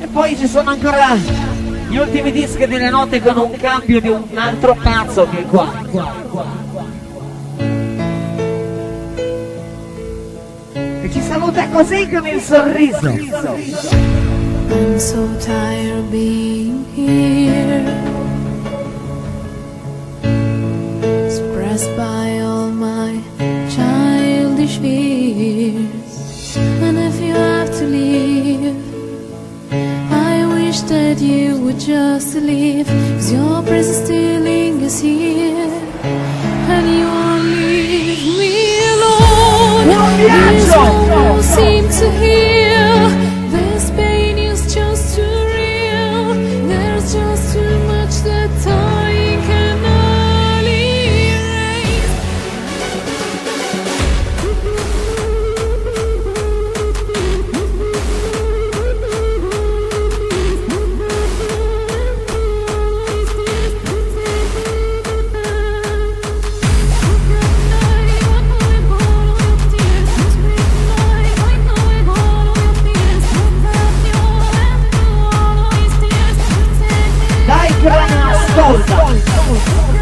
E poi ci sono ancora gli ultimi dischi delle note con un cambio di un altro pazzo che è qua. E ci saluta così con il sorriso. I'm so tired of being here, suppressed by all my childish fears. And if you have to leave, I wish that you would just leave, 'cause your presence still lingers here, and you won't leave me alone. These won't seem to heal. This pain is just too real. There's just too much that time can only erase. Dai, grana, ascolta!